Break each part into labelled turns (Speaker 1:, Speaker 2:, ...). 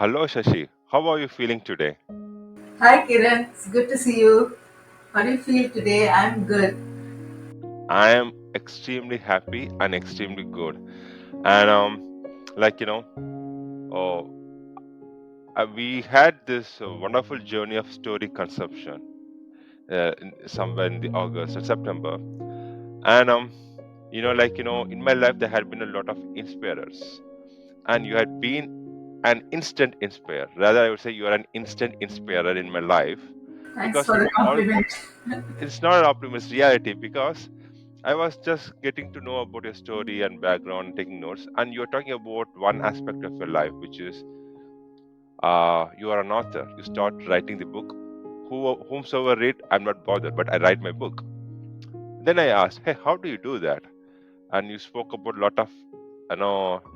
Speaker 1: Hello, Shashi. How are you feeling today?
Speaker 2: Hi Kiran, it's good to see you. How do you feel today? I'm good.
Speaker 1: I am extremely happy and extremely good. And like you know, oh, we had this wonderful journey of story consumption somewhere in the August and September. And in my life there had been a lot of inspirers, and you had been an instant inspirer. Rather, I would say you are an instant inspirer in my life
Speaker 2: Thanks
Speaker 1: because
Speaker 2: for the
Speaker 1: you all.
Speaker 2: compliment.
Speaker 1: It's not an optimist reality because I was just getting to know about your story and background, taking notes, and you're talking about one aspect of your life, which is you are an author. You start writing the book. Whomsoever read, I'm not bothered, but I write my book. Then I asked, hey, how do you do that? And you spoke about a lot of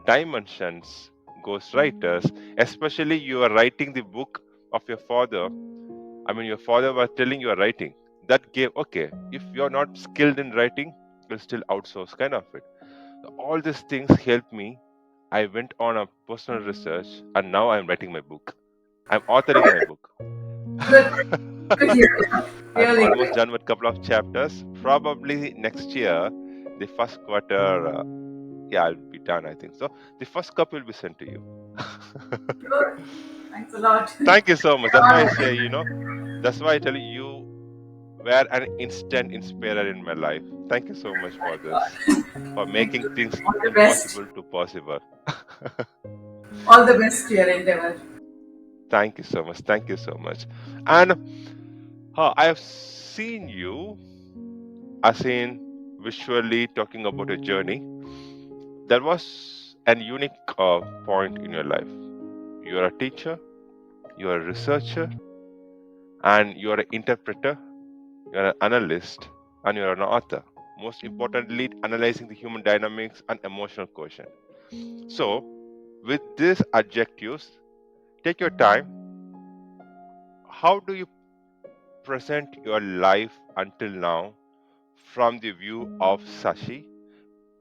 Speaker 1: dimensions, ghostwriters, especially you are writing the book of your father. I mean, your father was telling you are writing. That gave, okay, if you're not skilled in writing, you'll still outsource kind of it. All these things helped me. I went on a personal research and now I'm writing my book. I'm authoring my book.
Speaker 2: Good to hear.
Speaker 1: I'm
Speaker 2: Really
Speaker 1: almost
Speaker 2: good.
Speaker 1: done with a couple of chapters. Probably next year, the first quarter, yeah, I'll be done, I think. So the first copy will be sent to you.
Speaker 2: Good. Thanks a lot.
Speaker 1: Thank you so much. That's why I say,
Speaker 2: Honor.
Speaker 1: that's why I tell you, you were an instant inspirer in my life. Thank you so much for this, for
Speaker 2: Thank
Speaker 1: making
Speaker 2: you.
Speaker 1: things
Speaker 2: All the best.
Speaker 1: impossible to possible.
Speaker 2: All the best to your endeavor.
Speaker 1: Thank you so much. Thank you so much. And I have seen you, as in visually talking about a journey. There was an unique point in your life. You are a teacher, you are a researcher, and you are an interpreter, you are an analyst, and you are an author. Most importantly, analyzing the human dynamics and emotional quotient. So, with these adjectives, take your time. How do you present your life until now from the view of Sashi,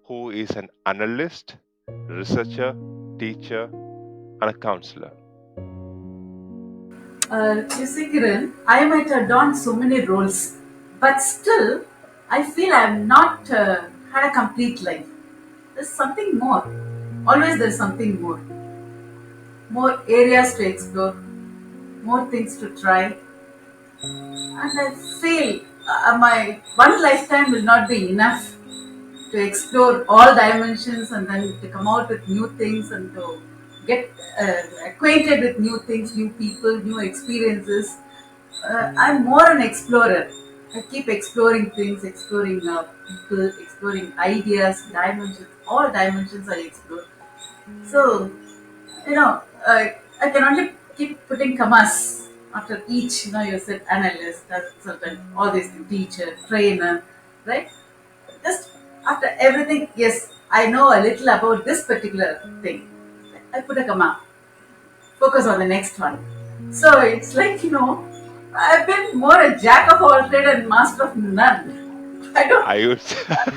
Speaker 1: who is an analyst, researcher, teacher, and a counselor?
Speaker 2: You see, Kiran, I might have done so many roles, but still, I feel I've not had a complete life. There's something more. Always there's something more. More areas to explore, more things to try, and I feel my one lifetime will not be enough to explore all dimensions and then to come out with new things and to get acquainted with new things, new people, new experiences. I'm more an explorer. I keep exploring things, exploring people, exploring ideas, dimensions. All dimensions I explore. So I can only keep putting commas after each. You said analyst, consultant, all these things, teacher, trainer, right? Just after everything, yes, I know a little about this particular thing. I put a comma, focus on the next one. So it's like, I've been more a jack of all trade and master of none. I don't.
Speaker 1: I would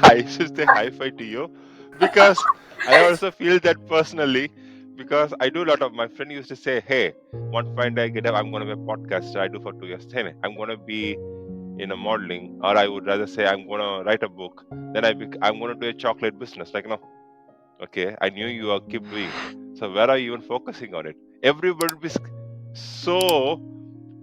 Speaker 1: I should say high five to you because I also feel that personally because I do a lot of my friend used to say, hey, one fine day I get up, I'm gonna be a podcaster. I do for 2 years. Hey, I'm gonna be in a modeling, or I would rather say I'm gonna write a book. Then I'm gonna do a chocolate business. Like no, okay, I knew you are keep doing. So where are you even focusing on it? Everybody be so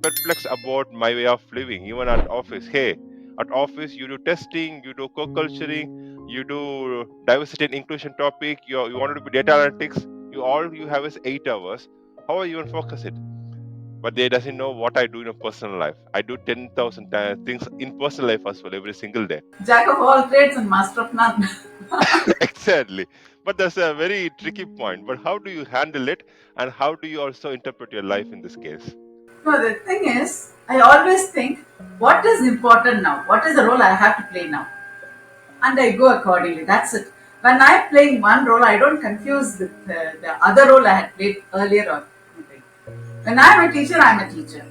Speaker 1: perplexed about my way of living, even at office. Hey, at office you do testing, you do co-culturing, you do diversity and inclusion topic, you want to do data analytics, you have is 8 hours. How are you even focus it? But they doesn't know what I do in a personal life. I do 10,000 things in personal life as well every single day.
Speaker 2: Jack of all trades and master of none.
Speaker 1: Exactly. But that's a very tricky point. But how do you handle it, and how do you also interpret your life in this case?
Speaker 2: No, the thing is, I always think, what is important now? What is the role I have to play now? And I go accordingly. That's it. When I'm playing one role, I don't confuse with the other role I had played earlier or anything. When I'm a teacher, I'm a teacher,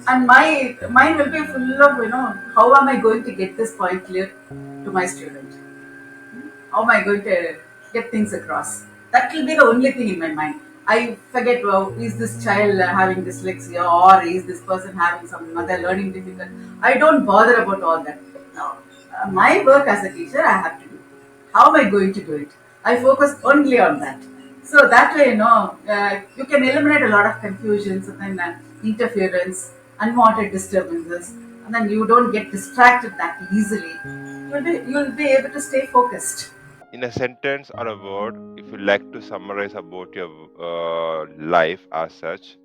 Speaker 2: and my mind will be full of how am I going to get this point clear to my student? How am I going to get things across? That will be the only thing in my mind. I forget, well, is this child having dyslexia, or is this person having some other learning difficulty? I don't bother about all that. No, my work as a teacher, I have to do. How am I going to do it? I focus only on that. So that way, you can eliminate a lot of confusions and then interference, unwanted disturbances, and then you don't get distracted that easily. You'll be able to stay focused.
Speaker 1: In a sentence or a word, if you like to summarize about your life as such,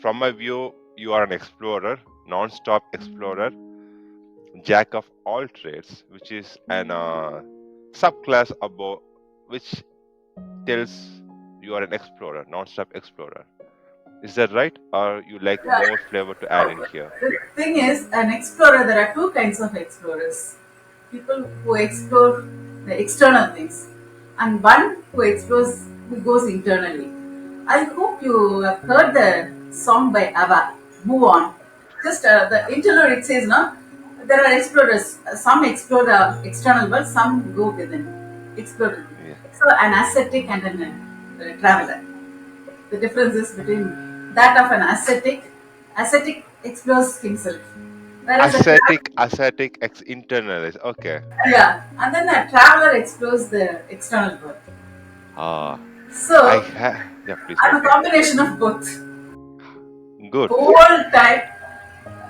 Speaker 1: from my view, you are an explorer, non-stop explorer, jack of all trades, which is an subclass about which tells you are an explorer, non-stop explorer. Is that right, or you like
Speaker 2: Yeah.
Speaker 1: more flavor to add in here?
Speaker 2: The thing is, an explorer, there are two kinds of explorers: people who explore the external things, and one who explores, who goes internally. I hope you have heard the song by ABBA, Move On. Just the interlude, it says, no, there are explorers. Some explore the external world, some go within, explore within.
Speaker 1: Yeah.
Speaker 2: So, an ascetic and a traveler. The difference is between that of an ascetic explores himself, whereas a
Speaker 1: Ascetic, internalize. Okay.
Speaker 2: yeah, and then a traveler explores the external world.
Speaker 1: Ah,
Speaker 2: So
Speaker 1: yeah. Please
Speaker 2: I'm a
Speaker 1: continue.
Speaker 2: combination of both.
Speaker 1: Good.
Speaker 2: Whole time,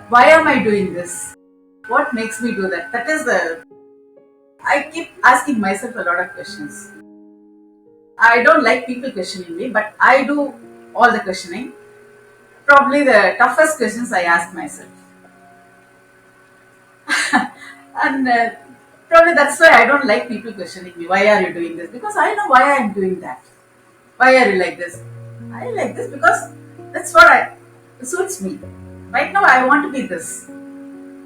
Speaker 2: why am I doing this? What makes me do that? That is the. I keep asking myself a lot of questions. I don't like people questioning me, but I do all the questioning. Probably the toughest questions I ask myself. And probably that's why I don't like people questioning me. Why are you doing this? Because I know why I'm doing that. Why are you like this? I like this because that's what suits me. Right now, I want to be this.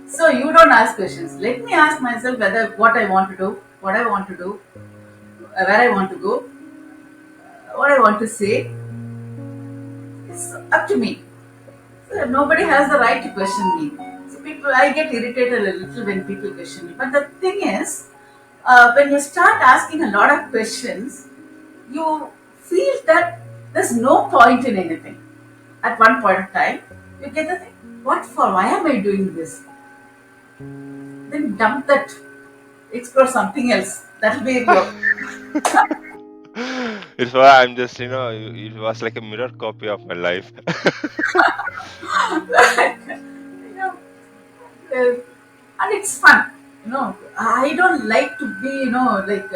Speaker 2: So you don't ask questions. Let me ask myself whether what I want to do, what I want to do, where I want to go, what I want to say. It's up to me. So nobody has the right to question me. So I get irritated a little when people question me. But the thing is, when you start asking a lot of questions, you feel that there's no point in anything. At one point of time, you get the thing, what for? Why am I doing this? Then dump that, explore something else. That'll be your.
Speaker 1: It's why I'm just, it was like a mirror copy of my life.
Speaker 2: you know, uh, and it's fun. I don't like to be, like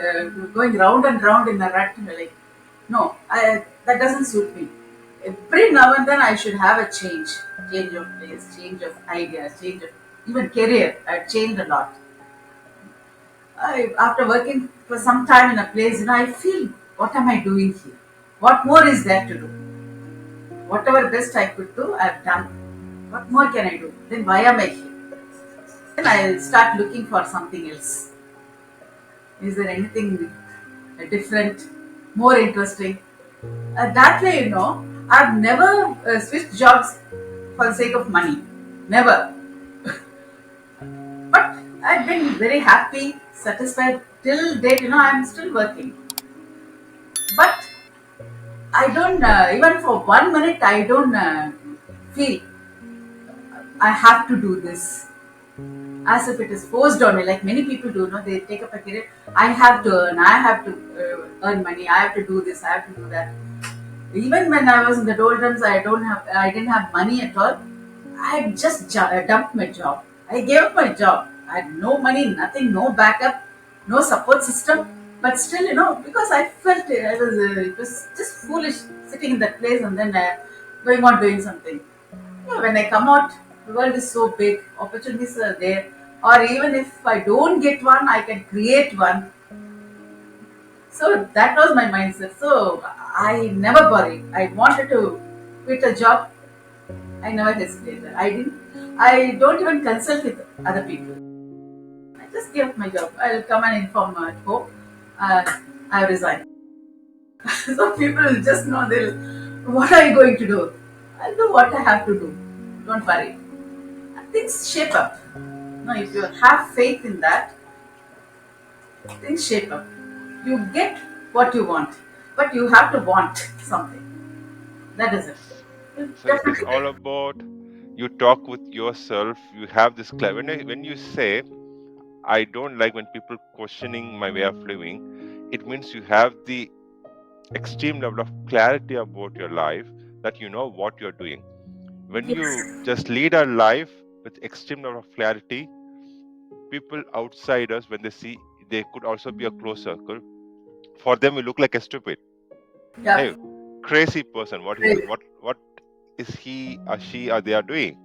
Speaker 2: going round and round in a rut. Like, no, that doesn't suit me. Every now and then I should have a change of place, change of ideas, change of even career. I've changed a lot. After working for some time in a place, I feel, what am I doing here? What more is there to do? Whatever best I could do, I've done. What more can I do? Then why am I here? Then I'll start looking for something else. Is there anything different, more interesting? That way, I've never switched jobs for the sake of money. Never. But I've been very happy, satisfied till date. I'm still working. But I don't, even for 1 minute, I don't feel I have to do this as if it is forced on me, like many people do. They take up a career. I have to earn. I have to earn money. I have to do this. I have to do that. Even when I was in the doldrums, I didn't have money at all. I just dumped my job. I gave up my job. I had no money, nothing, no backup, no support system. But still, because I felt it was just foolish sitting in that place and then going on doing something. When I come out, the world is so big, opportunities are there. Or even if I don't get one, I can create one. So that was my mindset. So I never worried. I wanted to quit a job. I never hesitated. I didn't. I don't even consult with other people. I just give up my job. I'll come and inform at home. I resign. So people will just know they'll. What are you going to do? I'll do what I have to do. Don't worry. And things shape up. No, if you have faith in that, things shape up. You get what you want. but you have to want something. That is it. You
Speaker 1: So it is
Speaker 2: definitely
Speaker 1: all about you talk with yourself. You have this when you say I don't like when people questioning my way of living, it means you have the extreme level of clarity about your life, that you know what you're doing. When you
Speaker 2: yes,
Speaker 1: just lead a life with extreme level of clarity, people outside us, when they see, they could also be a close circle. For them, we look like a stupid,
Speaker 2: yeah,
Speaker 1: hey, crazy person.
Speaker 2: great.
Speaker 1: What is he or she or they are doing?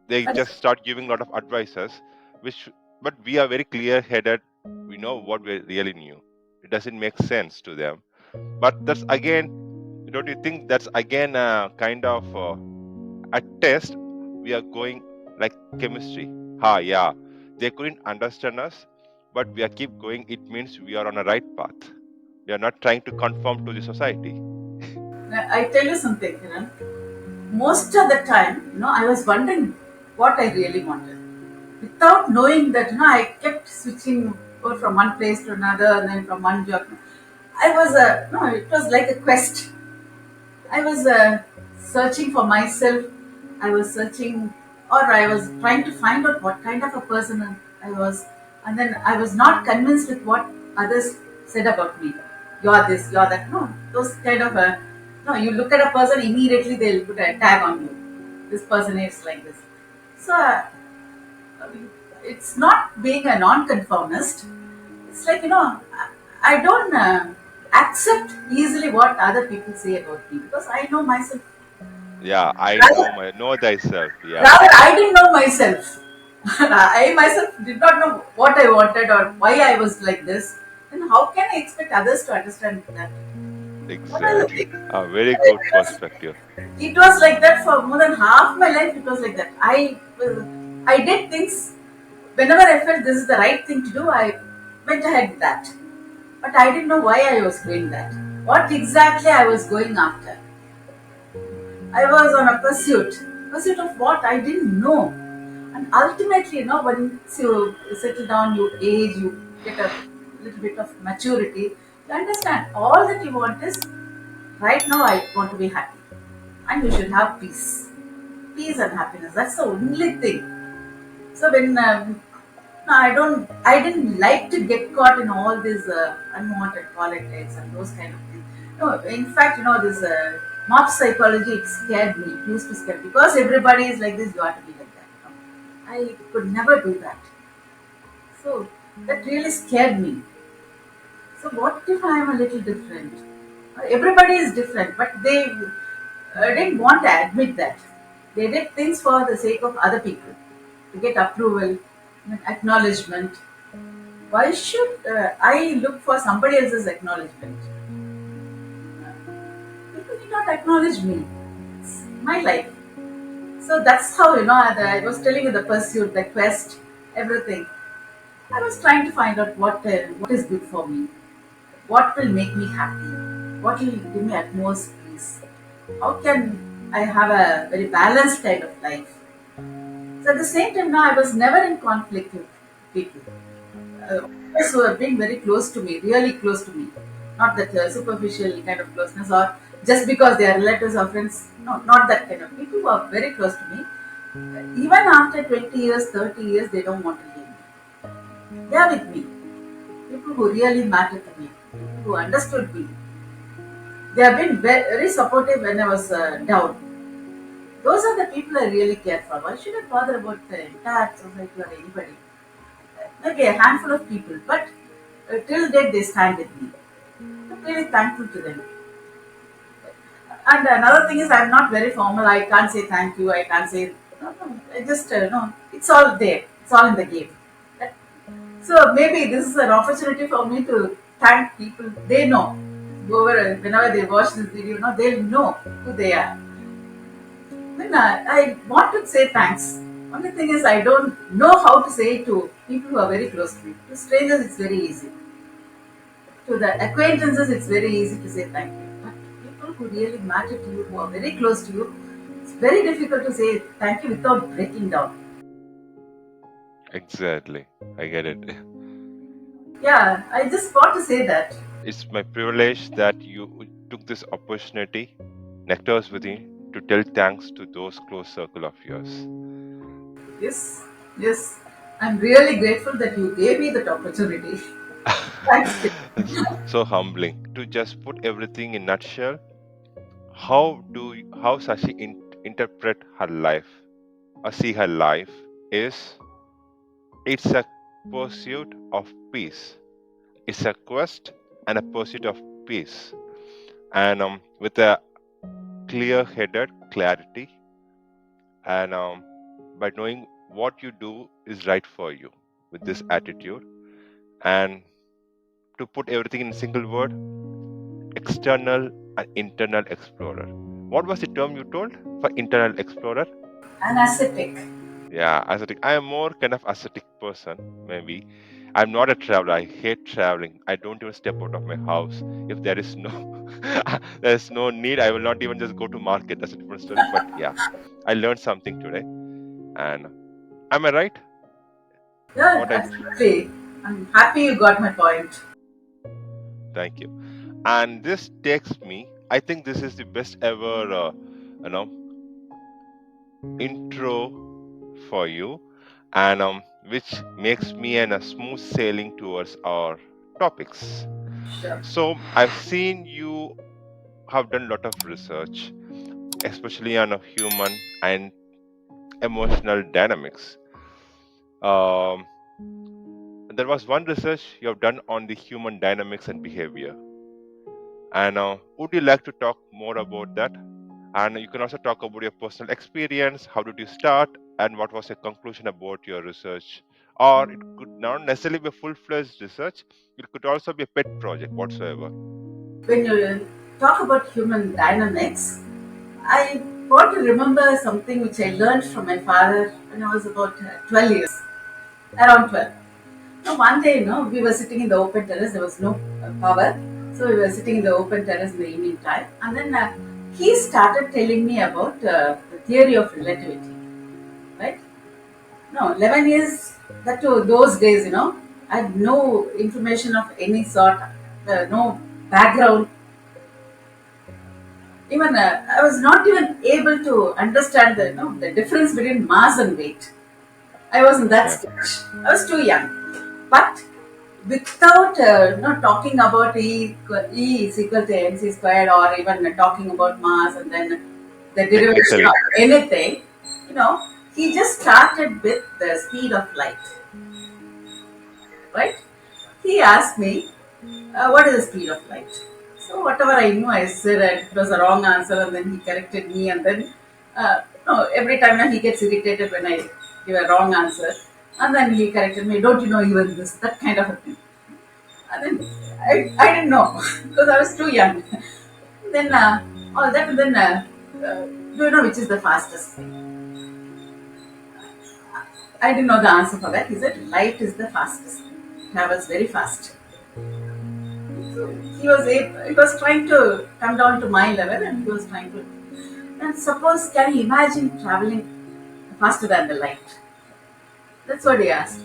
Speaker 1: They
Speaker 2: That's,
Speaker 1: just start giving a lot of advices, which, but we are very clear headed. We know what we really knew. It doesn't make sense to them. But that's again, don't you think that's again a kind of a test? We are going like chemistry. Yeah, they couldn't understand us, but we are keep going. It means we are on a right path. We are not trying to conform to the society.
Speaker 2: I tell you something, Kiran. Most of the time, I was wondering what I really wanted. Without knowing that, I kept switching over from one place to another and then from one job. I was, no, it was like a quest. I was searching for myself. I was searching, or I was trying to find out what kind of a person I was. And then I was not convinced with what others said about me. You're this, you're that. No, those kind of a. No, you look at a person, immediately they'll put a tag on you. This person is like this. So, I mean, it's not being a non-conformist. It's like, I don't accept easily what other people say about me because I know myself.
Speaker 1: Yeah, I
Speaker 2: Rather,
Speaker 1: know thyself. Yeah,
Speaker 2: rather I didn't know myself. I myself did not know what I wanted or why I was like this. Then how can I expect others to understand that? What are the
Speaker 1: exactly.
Speaker 2: things?
Speaker 1: A very good perspective.
Speaker 2: It was like that for more than half my life. It was like that. I did things whenever I felt this is the right thing to do. I went ahead with that, but I didn't know why I was doing that. What exactly I was going after. I was on a pursuit of what I didn't know. And ultimately, once you settle down, you age, you get a little bit of maturity, you understand all that you want is right now I want to be happy. And you should have peace. Peace and happiness. That's the only thing. So when no, I didn't like to get caught in all these unwanted politics and those kind of things. No, in fact, this mob psychology, it scared me. It used to scare me because everybody is like this. You have to be like that. I could never do that. So that really scared me. So what if I am a little different? Everybody is different, but they didn't want to admit that. They did things for the sake of other people to get approval, acknowledgement. Why should I look for somebody else's acknowledgement? People did not acknowledge me. It's my life. So that's how, I was telling you the pursuit, the quest, everything. I was trying to find out what is good for me, what will make me happy, what will give me utmost peace. How can I have a very balanced kind of life? So at the same time, now I was never in conflict with people. Those who have been very close to me, really close to me, not that superficial kind of closeness or just because they are relatives or friends. No, not that kind of people who are very close to me. Even after 20 years, 30 years, they don't want to leave me. They are with me. People who really matter to me, people who understood me. They have been very supportive when I was down. Those are the people I really care for. Why should I bother about the entire society or anybody? Maybe a handful of people, but till date they stand with me. I'm really thankful to them. And another thing is, I'm not very formal. I can't say thank you. I can't say no. No I just no. It's all there. It's all in the game. So maybe this is an opportunity for me to thank people. They know. Whoever, whenever they watch this video, they'll know who they are. Then I want to say thanks. Only thing is, I don't know how to say it to people who are very close to me. To strangers, it's very easy. To the acquaintances, it's very easy to say thank you. But people who really matter to you, who are very close to you, it's very difficult to say thank you without breaking down.
Speaker 1: Exactly. I get it.
Speaker 2: Yeah, I just want to say that.
Speaker 1: It's my privilege that you took this opportunity, nectars within, to tell thanks to those close circle of yours.
Speaker 2: Yes, yes. I'm really grateful that you gave me that opportunity. Thanks.
Speaker 1: So humbling. To just put everything in nutshell, how Sashi interpret her life or see her life is it's a pursuit of peace. It's a quest and a pursuit of peace, and with a clear-headed clarity, and by knowing what you do is right for you with this attitude, and to put everything in a single word, external and internal explorer. What was the term you told for internal explorer?
Speaker 2: An ascetic.
Speaker 1: Yeah, ascetic. I am more kind of ascetic person, maybe. I'm not a traveler. I hate traveling. I don't even step out of my house if there is no there's no need. I will not even just go to market. That's a different story. But yeah, I learned something today. And am I right?
Speaker 2: Yeah,
Speaker 1: What I
Speaker 2: absolutely. I'm happy you got my point.
Speaker 1: thank you. And this takes me. I think this is the best ever, you know, intro for you, and which makes me an a smooth sailing towards our topics.
Speaker 2: Sure.
Speaker 1: So I've seen you have done a lot of research, especially on a human and emotional dynamics. Um, there was one research you have done on the human dynamics and behavior. And would you like to talk more about that? And you can also talk about your personal experience. How did you start? And what was your conclusion about your research? Or it could not necessarily be full fledged research, it could also be a pet project whatsoever.
Speaker 2: When you talk about human dynamics, I want to remember something which I learned from my father when I was about 12 years, around 12. So one day, we were sitting in the open terrace. There was no power, so we were sitting in the open terrace in the evening time, and then he started telling me about the theory of relativity. Right? No, 11 years. That too, those days, I had no information of any sort, no background. Even I was not even able to understand the difference between mass and weight. I was in that
Speaker 1: Yeah.
Speaker 2: stage. I was too young. But without talking about E is equal to mc squared, or even talking about mass and then the derivation
Speaker 1: Technically.
Speaker 2: of anything, you know, he just started with the speed of light, right? He asked me, what is the speed of light? So whatever I knew, I said it was a wrong answer, and then he corrected me, and then no, every time now he gets irritated when I give a wrong answer, and then he corrected me. Don't you know even this? That kind of a thing. And then I didn't know because I was too young. Then all that, and then do you know which is the fastest thing? I didn't know the answer for that. He said light is the fastest thing. Travels very fast. So he was trying to come down to my level, and he was trying to. And suppose, can you imagine traveling faster than the light? That's what he asked.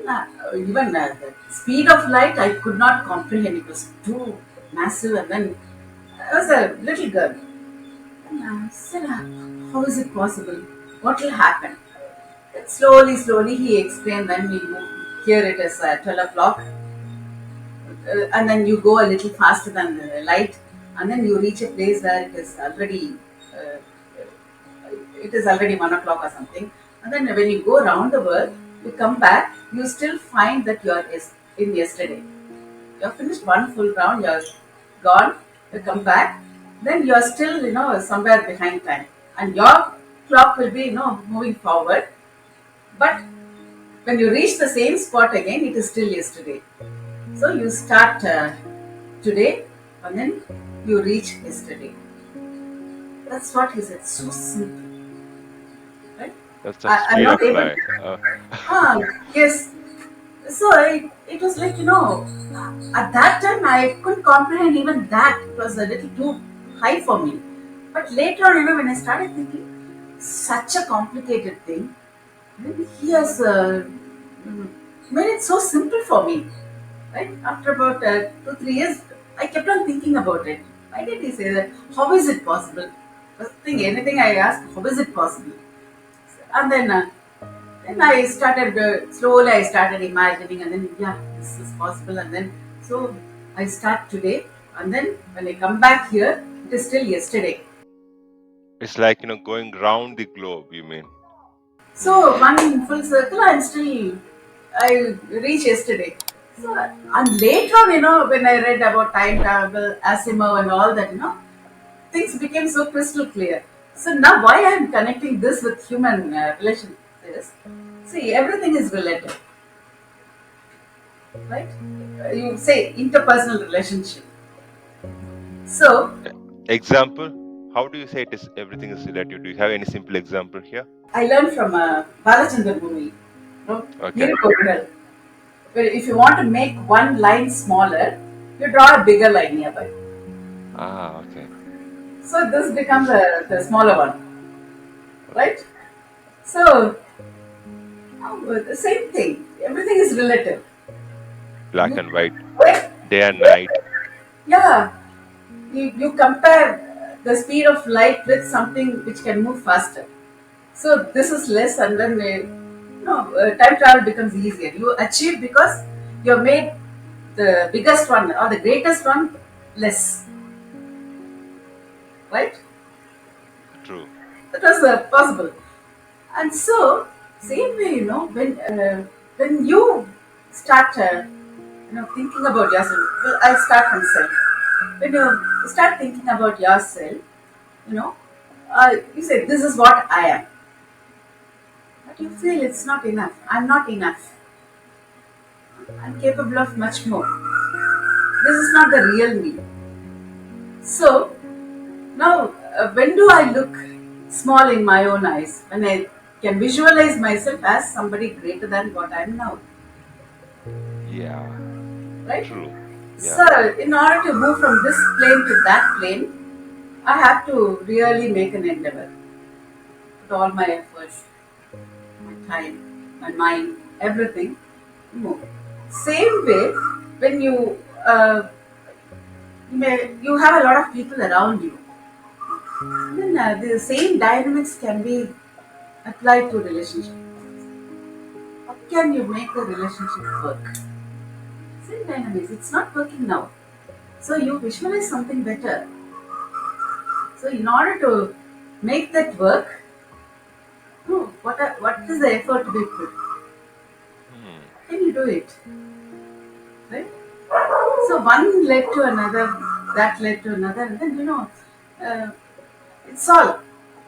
Speaker 2: And, even the speed of light, I could not comprehend. It was too massive, and then I was a little girl. And I said, how is it possible? What will happen? Then slowly, he explained. Then we moved. Here it is 12 o'clock, and then you go a little faster than the light, and then you reach a place where uh, it is already 1 o'clock or something. And then when you go around the world, you come back, you still find that you are in yesterday. You have finished one full round, you are gone, you come back, then you are still, somewhere behind time. And your clock will be, moving forward. But when you reach the same spot again, it is still yesterday. So you start today, and then you reach yesterday. That's what he said. So simple, right?
Speaker 1: That's the
Speaker 2: I'm
Speaker 1: speed
Speaker 2: not
Speaker 1: of
Speaker 2: able
Speaker 1: light.
Speaker 2: to. Yes. So it was like, at that time I couldn't comprehend even that. It was a little too high for me. But later on, when I started thinking, such a complicated thing, then he has made it so simple for me. Right? After about 2, 3 years, I kept on thinking about it. Why did he say that? How is it possible? First thing, anything I ask, how is it possible? And then I started slowly. I started imagining, and then yeah, this is possible. And then so I start today, and then when I come back here, it is still yesterday.
Speaker 1: It's like, going round the globe, you mean?
Speaker 2: So one full circle, I'm still I reached yesterday. So and later on, when I read about time travel, Asimov, and all that, things became so crystal clear. So now, why I'm connecting this with human relations is, see, everything is relative, right? You say interpersonal relationship. So
Speaker 1: Example? How do you say it is everything is relative? Do you have any simple example here?
Speaker 2: I learned from a Balachandran movie,
Speaker 1: Okay.
Speaker 2: Lyric Original, where if you want to make one line smaller, you draw a bigger line nearby.
Speaker 1: Ah, okay.
Speaker 2: So this becomes
Speaker 1: This
Speaker 2: the smaller one, right? So the same thing. Everything is relative.
Speaker 1: black
Speaker 2: You,
Speaker 1: and white,
Speaker 2: when,
Speaker 1: day and night.
Speaker 2: yeah, you compare the speed of light with something which can move faster. So this is less, and then time travel becomes easier. You achieve because you have made the biggest one or the greatest one less, right?
Speaker 1: True.
Speaker 2: That was possible. And so, same way, when you start, thinking about yourself. Well, I'll start from self. When you start thinking about yourself, you know, you say, "This is what I am," but you feel it's not enough. I'm not enough. I'm capable of much more. This is not the real me. So now, when do I look small in my own eyes? When I can visualize myself as somebody greater than what I am now,
Speaker 1: Yeah.
Speaker 2: right?
Speaker 1: True. Yeah.
Speaker 2: So, in order to move from this plane to that plane, I have to really make an endeavor, put all my efforts, my time, my mind, everything, move. Same way, when you have a lot of people around you, then the same dynamics can be applied to relationship. How can you make a relationship work? Same dynamics. It's not working now. So you visualize something better. So in order to make that work, what is the effort to be put?
Speaker 1: Hmm.
Speaker 2: Can you do it? Right? So one led to another, that led to another, and then uh, it's all.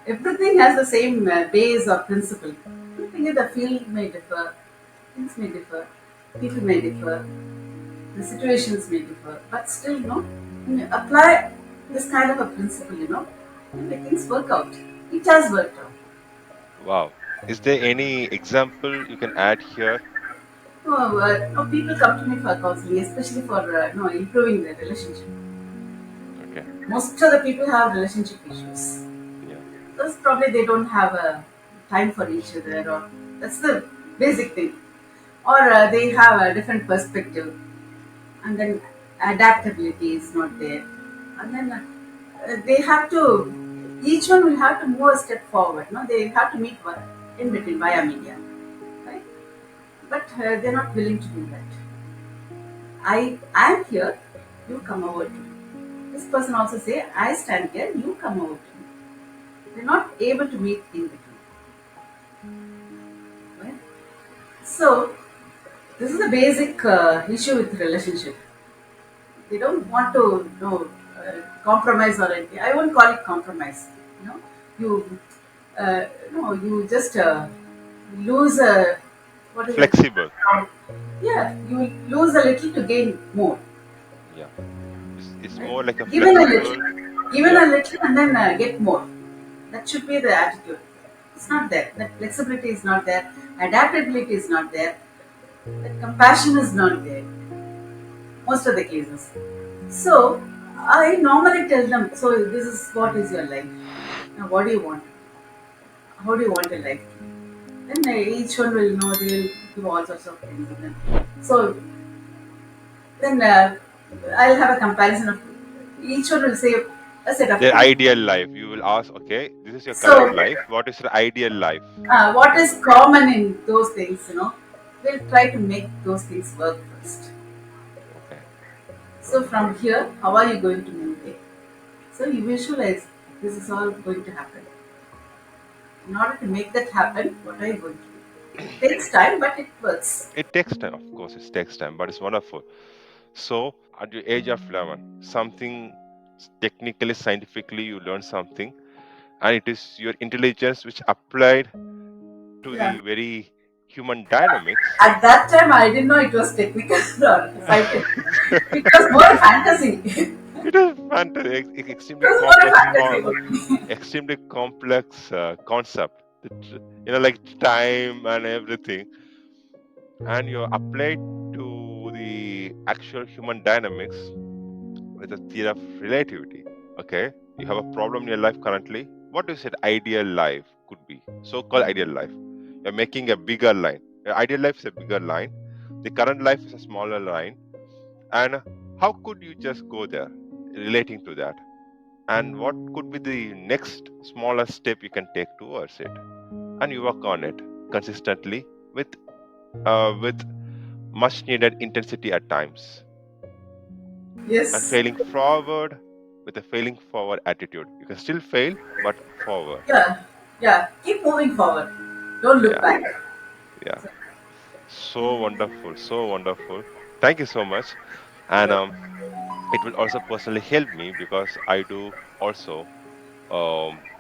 Speaker 2: Everything has the same base or principle. Everything in the field may differ, things may differ, people may differ, the situations may differ, but still, when you apply this kind of a principle, and make things work out. It has worked out.
Speaker 1: Wow. Is there any example you can add here?
Speaker 2: People come to me for counseling, especially for improving their relationship.
Speaker 1: Okay.
Speaker 2: Most of the people have relationship issues.
Speaker 1: Yeah.
Speaker 2: Because probably they don't have time for each other, or that's the basic thing. Or they have a different perspective, and then adaptability is not there, and then they have to. Each one will have to move a step forward. No, they have to meet in between via media, right? But they're not willing to do that. I'm here, you come over to me. This person also say, I stand here, you come over to me. They're not able to meet in between. Right? So this is a basic issue with relationship. They don't want to compromise or anything. I won't call it compromise. You know, you you just lose a what is it?
Speaker 1: Flexible.
Speaker 2: Yeah, you lose a little to gain more.
Speaker 1: Yeah. It's
Speaker 2: Right?
Speaker 1: more like a
Speaker 2: Given a
Speaker 1: flexible.
Speaker 2: little, given
Speaker 1: Yeah.
Speaker 2: a little, and then get more. That should be the attitude. It's not there. That flexibility is not there. Adaptability is not there. That compassion is not there. Most of the cases. So I normally tell them. So this is what is your life. Now, what do you want? How do you want your life? Then each one will know. They will do all sorts of things. So then I'll have a comparison of each one will say a set of
Speaker 1: Their
Speaker 2: things.
Speaker 1: ideal life. You will ask, okay, this is your current
Speaker 2: So
Speaker 1: life. What is your ideal life?
Speaker 2: what is common in those things, we'll try to make those things work first.
Speaker 1: Okay,
Speaker 2: So
Speaker 1: okay.
Speaker 2: from here, how are you going to meditate? So you visualize this is all going to happen. In order to make that happen, what are you going to do? It takes time, but it works.
Speaker 1: It takes time, of course, it takes time, but it's wonderful. So, at your age of 11, something technically, scientifically, you learn something, and it is your intelligence which applied to
Speaker 2: Yeah.
Speaker 1: the very human dynamics.
Speaker 2: At that time, I didn't know it was technical or scientific. It was more a fantasy.
Speaker 1: It is fantastic,
Speaker 2: It was more a fantasy only.
Speaker 1: extremely complex concept. Like time and everything, and you apply it to the actual human dynamics with the theory of relativity. Okay, you have a problem in your life currently. What is it? Ideal life could be so-called ideal life. You're making a bigger line. Your ideal life is a bigger line. The current life is a smaller line. And how could you just go there, relating to that? And what could be the next smaller step you can take towards it? And you work on it consistently with much needed intensity at times, and
Speaker 2: Yes.
Speaker 1: failing forward with a failing forward attitude. You can still fail, but forward.
Speaker 2: Yeah. Yeah. Keep moving forward. Don't look
Speaker 1: Yeah,
Speaker 2: back.
Speaker 1: yeah. So wonderful, so wonderful. Thank you so much. And
Speaker 2: Yeah.
Speaker 1: it will also personally help me because I do also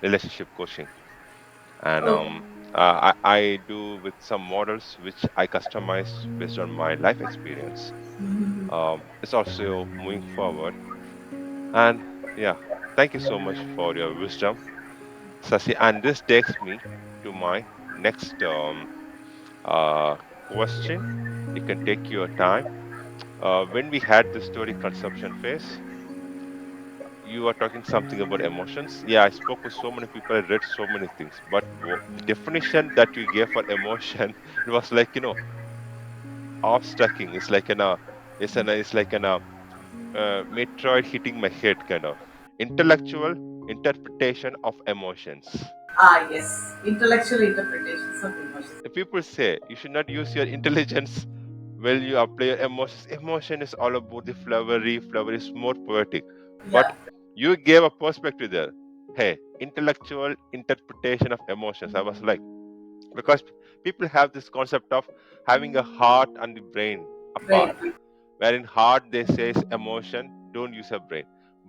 Speaker 1: relationship coaching, and
Speaker 2: Oh.
Speaker 1: I do with some models which I customize based on my life experience. It's also moving forward, and yeah, thank you so much for your wisdom, Sasi. And this takes me to my next question. You can take your time. When we had the story consumption phase, you were talking something about emotions. Yeah, I spoke with so many people. I read so many things, but the definition that you gave for emotion, it was like off-stacking. It's like it's like Metroid hitting my head kind of intellectual interpretation of emotions.
Speaker 2: Ah, yes. Intellectual interpretations of emotions.
Speaker 1: People say you should not use your intelligence when you apply your emotions. Emotion is all about the flowery. Flower is more poetic, but
Speaker 2: Yeah.
Speaker 1: you gave a perspective there. Hey, intellectual interpretation of emotions. I was like, because people have this concept of having a heart and the brain apart,
Speaker 2: Right.
Speaker 1: where in heart they say emotion, don't use a brain.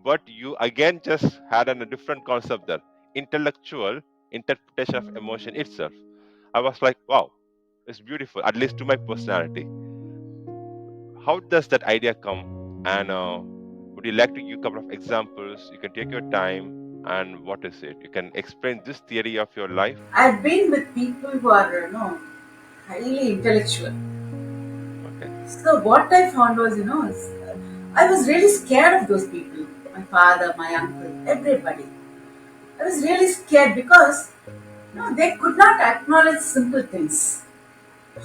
Speaker 1: But you again just had a different concept there, intellectual interpretation of emotion itself. I was like, wow, it's beautiful, at least to my personality. How does that idea come? And would you like to give a couple of examples? You can take your time. And what is it? You can explain this theory of your life.
Speaker 2: I've been with people who are, highly intellectual.
Speaker 1: Okay.
Speaker 2: So what I found was, I was really scared of those people. My father, my uncle, everybody. I was really scared because, they could not acknowledge simple things,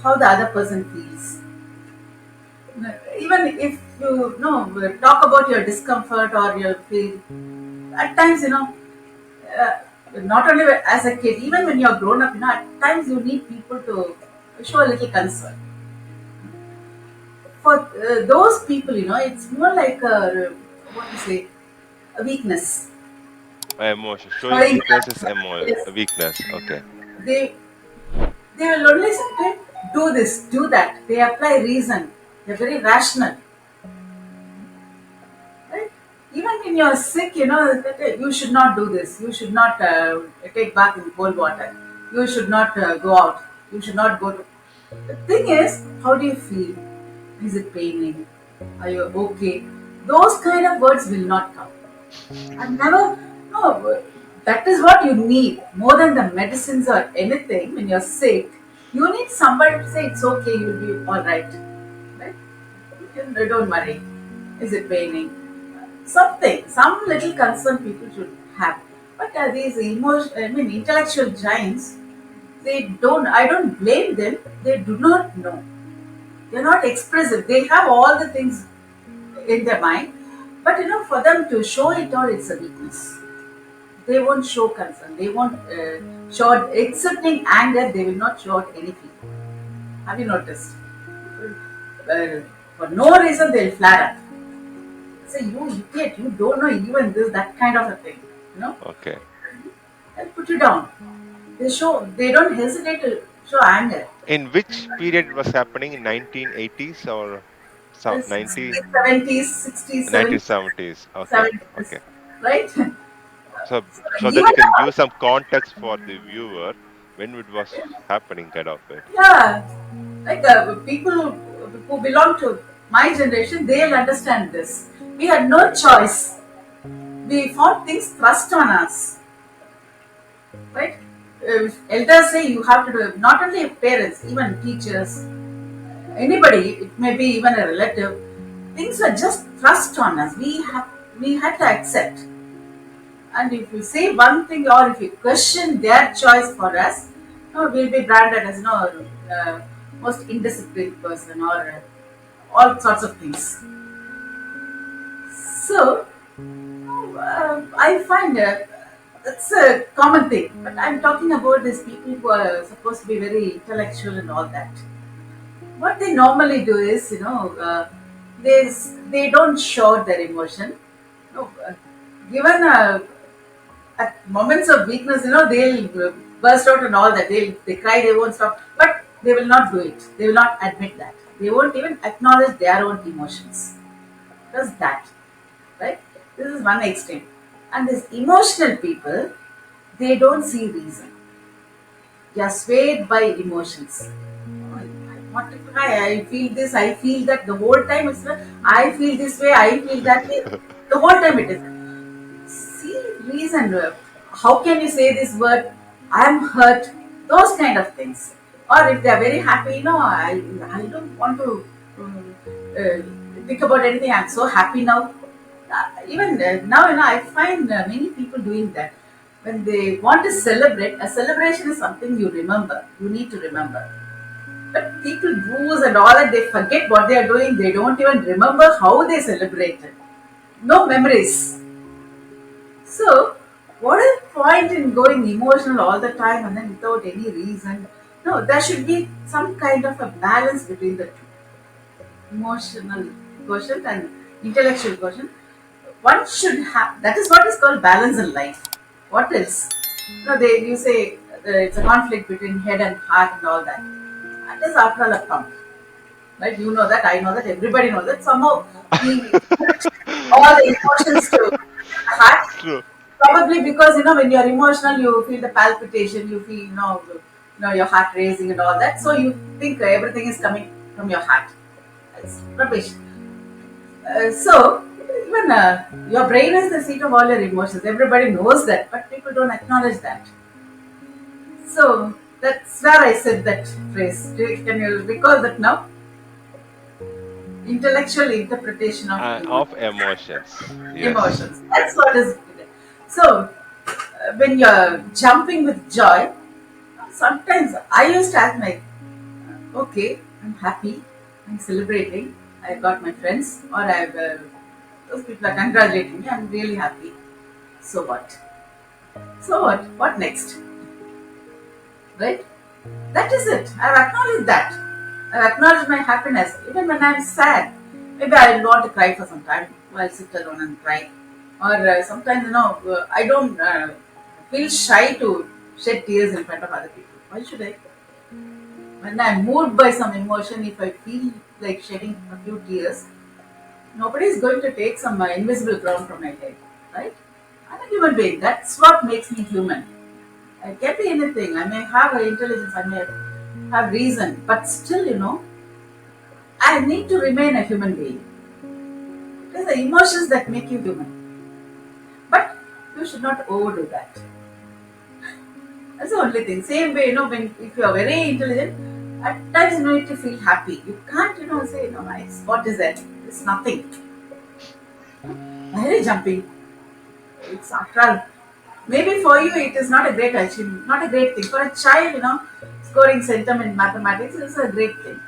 Speaker 2: how the other person feels. Even if you talk about your discomfort or your feel, at times, uh, not only as a kid, even when you're grown up, at times you need people to show a little concern. For those people, it's more like what to say, a weakness.
Speaker 1: Emotion. Showing
Speaker 2: Showing
Speaker 1: weakness is
Speaker 2: yes,
Speaker 1: a weakness. Okay.
Speaker 2: they they will only say, do this, do that. They apply reason. They're very rational. Right? Even when you're sick, you should not do this. You should not take bath in cold water. You should not go out. You should not go to. The thing is, how do you feel? Is it paining? Are you okay? Those kind of words will not come. I've never, no, that is what you need more than the medicines or anything. When you're sick, you need somebody to say it's okay, you'll be all right. Right? Don't worry. Is it paining? Something, some little concern people should have. But these intellectual giants, They don't. I don't blame them. They do not know. They're not expressive. They have all the things in their mind, but for them to show it or it's a weakness. They won't show concern. They won't show it, excepting anger. They will not show it anything. Have you noticed? Uh, for no reason they'll flare up. Say, you idiot! You don't know even this, that kind of a thing. You know,
Speaker 1: Okay.
Speaker 2: they'll put you down. They show. They don't hesitate to show anger.
Speaker 1: In which period it was happening, in 1980s or
Speaker 2: It's
Speaker 1: 90
Speaker 2: 70s, 60s, 70s,
Speaker 1: 1970s? Okay,
Speaker 2: 70s,
Speaker 1: okay.
Speaker 2: right?
Speaker 1: So so that
Speaker 2: Even
Speaker 1: you can give some context for the viewer when it was happening, kind of it.
Speaker 2: yeah, like people who belong to my generation, they'll understand this. We had no choice. We found things thrust on us, right? Elders say you have to do it. Not only parents, even teachers, anybody. It may be even a relative. Things were just thrust on us. We had to accept. And if you say one thing or if you question their choice for us, no, we'll be branded as most indisciplined person or all sorts of things. So I find that's a common thing. But I'm talking about these people who are supposed to be very intellectual and all that. What they normally do is, they don't show their emotion. No, given at moments of weakness, they'll burst out and all that. They cry, they won't stop, but they will not do it. They will not admit that. They won't even acknowledge their own emotions. Just that, right? This is one extreme. And these emotional people, they don't see reason. They are swayed by emotions. I feel this, I feel that the whole time. I feel this way, I feel that way. The whole time it is. See reason. How can you say this word? I am hurt. Those kind of things. Or if they are very happy, I don't want to think about anything. I'm so happy now. Even now, I find many people doing that. When they want to celebrate, a celebration is something you remember. You need to remember. But people booze and all that, they forget what they are doing. They don't even remember how they celebrated. No memories. So, what is the point in going emotional all the time and then without any reason? No, there should be some kind of a balance between the two. Emotional quotient and intellectual quotient. One should have, that is what is called balance in life. What else? You say it's a conflict between head and heart and all that. That is after all a pump. Right? You know that, I know that, everybody knows that. Somehow we put all the emotions to the heart.
Speaker 1: True.
Speaker 2: Probably because when you're emotional, you feel the palpitation, you feel your heart racing and all that. So you think everything is coming from your heart. It's rubbish. So even your brain is the seat of all your emotions. Everybody knows that, but people don't acknowledge that. So that's where I said that phrase. Can you recall that now? Intellectual interpretation of
Speaker 1: Of emotions. Yes.
Speaker 2: emotions. That's what is. So when you're jumping with joy, sometimes I used to ask okay, I'm happy, I'm celebrating, I got my friends, or those people are congratulating me, I'm really happy. So what? So what? What next? Right? That is it. I've acknowledged that. I've acknowledged my happiness. Even when I'm sad, maybe I want to cry for some time. I'll sit alone and cry. Or sometimes, I don't feel shy to shed tears in front of other people. Why should I? When I'm moved by some emotion, if I feel like shedding a few tears, nobody is going to take some invisible crown from my head. Right? I'm a human being. That's what makes me human. I can be anything. I may have intelligence, I may have reason, but still, I need to remain a human being. It is the emotions that make you human. But you should not overdo that. That's the only thing. Same way, if you are very intelligent, at times you need to feel happy. You can't, say, what is that? It's nothing. Very jumping. It's after all. Maybe for you it is not a great achievement, not a great thing. For a child, scoring centum in mathematics is a great thing,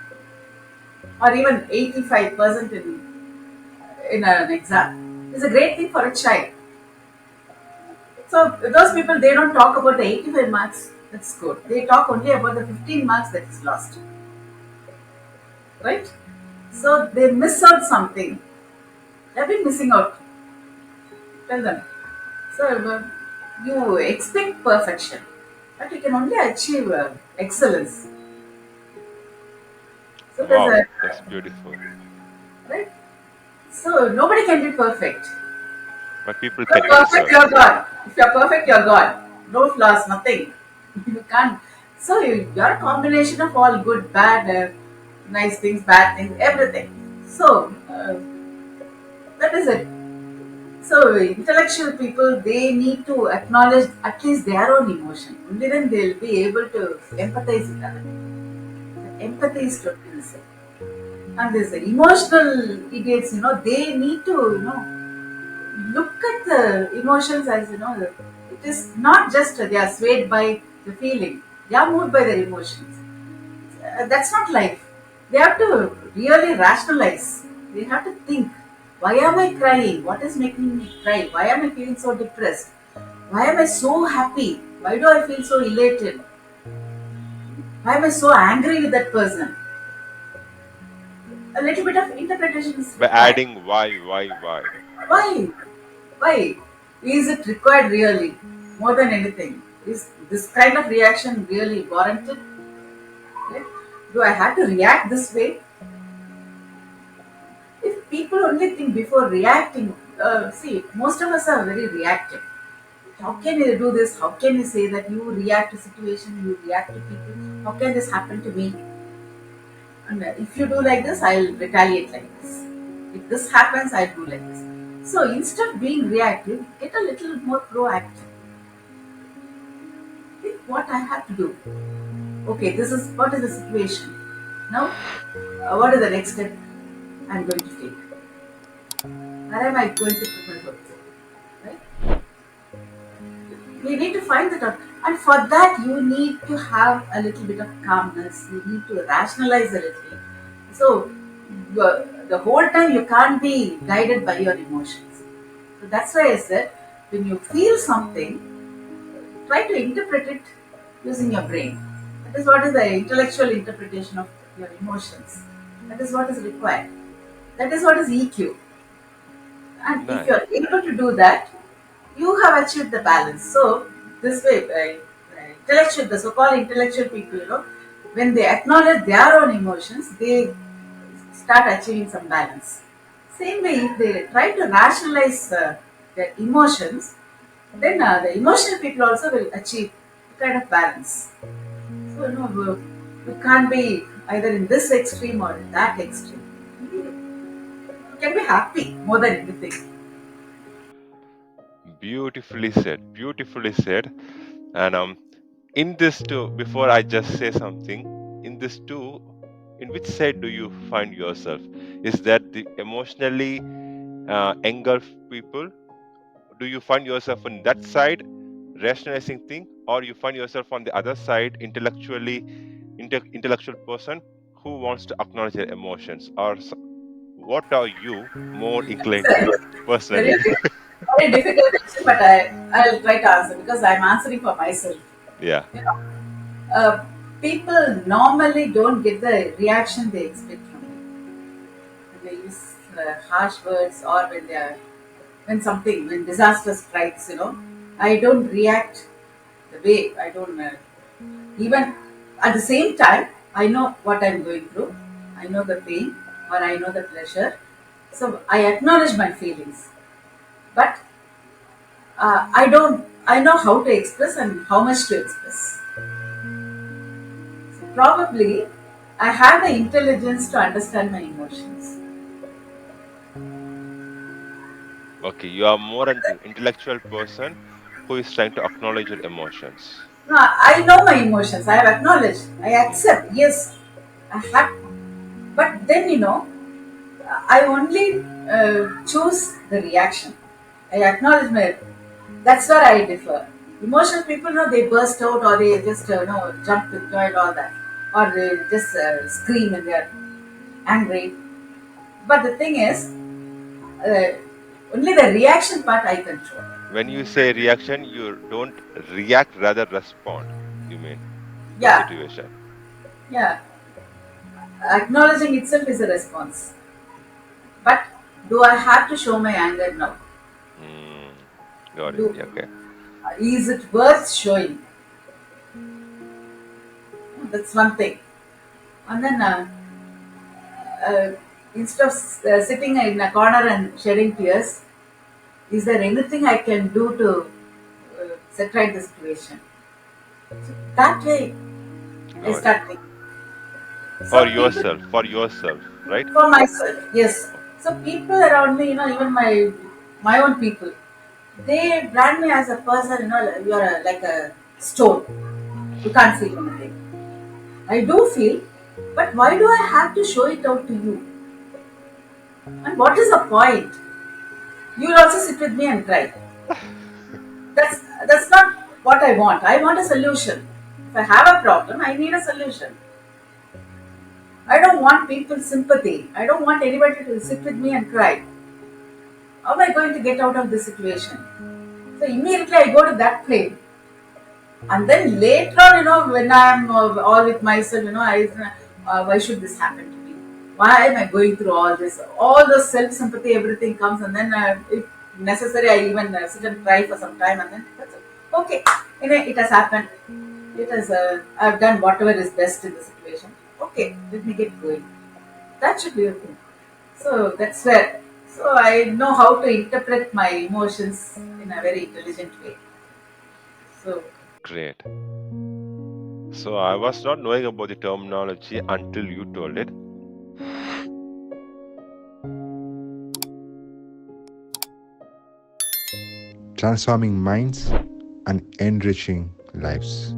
Speaker 2: or even 85% in an exam is a great thing for a child. So those people, they don't talk about the 85 marks that's good. They talk only about the 15 marks that is lost, right? So they miss out something. They've been missing out. Tell them. So you expect perfection, but you can only achieve excellence. So there's
Speaker 1: Wow,
Speaker 2: a
Speaker 1: that's beautiful.
Speaker 2: right. So nobody can be perfect.
Speaker 1: But people
Speaker 2: If you're
Speaker 1: can be
Speaker 2: perfect, you're
Speaker 1: perfect.
Speaker 2: God. If you're perfect, you're God. No flaws, nothing. You can't. So you're a combination of all good, bad, nice things, bad things, everything. So that is it. So intellectual people, they need to acknowledge at least their own emotion. Only then they'll be able to empathize with other people. Empathy is totally necessary. And these emotional idiots, they need to, look at the emotions as, it is not just they are swayed by the feeling. They are moved by their emotions. That's not life. They have to really rationalize. They have to think, why am I crying? What is making me cry? Why am I feeling so depressed? Why am I so happy? Why do I feel so elated? Why am I so angry with that person? A little bit of interpretation is
Speaker 1: By
Speaker 2: required.
Speaker 1: adding why.
Speaker 2: Why? Why? Is it required really? More than anything. Is this kind of reaction really warranted? Right? Do I have to react this way? If people only think before reacting, see, most of us are very reactive. How can you do this? How can you say that you react to situation, you react to people? How can this happen to me? And if you do like this, I'll retaliate like this. If this happens, I'll do like this. So instead of being reactive, get a little more proactive. Think what I have to do. Okay, this is what is the situation. Now, what is the next step I'm going to take? Where am I going to put my foot? Right? We need to find that out. And for that, you need to have a little bit of calmness. You need to rationalize a little. So, the whole time you can't be guided by your emotions. So that's why I said, when you feel something, try to interpret it using your brain. That is what is the intellectual interpretation of your emotions. That is what is required. That is what is EQ. And if you
Speaker 1: Nice.
Speaker 2: are able to do that, you have achieved the balance. So this way, intellectual, the so-called intellectual people, when they acknowledge their own emotions, they start achieving some balance. Same way, if they try to rationalize their emotions, then the emotional people also will achieve kind of balance. So we can't be either in this extreme or in that extreme. We can be happy more than anything.
Speaker 1: Beautifully said. Beautifully said. And in this too, before I just say something, in this too, in which side do you find yourself? Is that the emotionally engulfed people? Do you find yourself on that side, rationalizing thing, or you find yourself on the other side, intellectual person who wants to acknowledge their emotions? Or what are you more inclined to
Speaker 2: Very,
Speaker 1: personally?
Speaker 2: very difficult question, but I'll try to answer because I'm answering for myself.
Speaker 1: Yeah.
Speaker 2: You know, uh, people normally don't get the reaction they expect from you. When they use harsh words or when disaster strikes, I don't react the way I don't even at the same time. I know what I'm going through. I know the pain or I know the pleasure. So I acknowledge my feelings, but I don't. I know how to express and how much to express. So probably, I have the intelligence to understand my emotions.
Speaker 1: Okay, you are more an intellectual person who is trying to acknowledge your emotions.
Speaker 2: No, I know my emotions. I have acknowledged. I accept. Yes, I have. But then I only choose the reaction. I acknowledge my. That's where I differ. Emotional people, they burst out or they just jump with joy and all that, or they just scream when they are angry. But the thing is, uh, only the reaction part I control.
Speaker 1: When you say reaction, you don't react, rather respond. You mean to a
Speaker 2: Yeah,
Speaker 1: situation.
Speaker 2: yeah. Acknowledging itself is a response. But do I have to show my anger now?
Speaker 1: Mm, got it.
Speaker 2: Do
Speaker 1: Yeah, okay.
Speaker 2: Is it worth showing? That's one thing. And then uh, instead of sitting in a corner and shedding tears, is there anything I can do to set right the situation? So that way, I
Speaker 1: Got it.
Speaker 2: start thinking. So people,
Speaker 1: For yourself, right?
Speaker 2: for myself, yes. So people around me, even my own people, they brand me as a person. You're like a stone. You can't feel anything. I do feel, but why do I have to show it out to you? And what is the point? You will also sit with me and cry. That's that's not what I want. I want a solution. If I have a problem, I need a solution. I don't want people's sympathy. I don't want anybody to sit with me and cry. How am I going to get out of this situation? So immediately I go to that plane. And then later on, when I'm all with myself, why should this happen to me? Why am I going through all this? All the self sympathy, everything comes, and then if necessary, I even sit and cry for some time, and then that's it. Okay. It has happened. It has. I've done whatever is best in the situation. Okay, let me get going. That should be okay. So that's where. So I know how to interpret my emotions in a very intelligent way. So
Speaker 1: Great. So I was not knowing about the terminology until you told it.
Speaker 3: Transforming minds and enriching lives.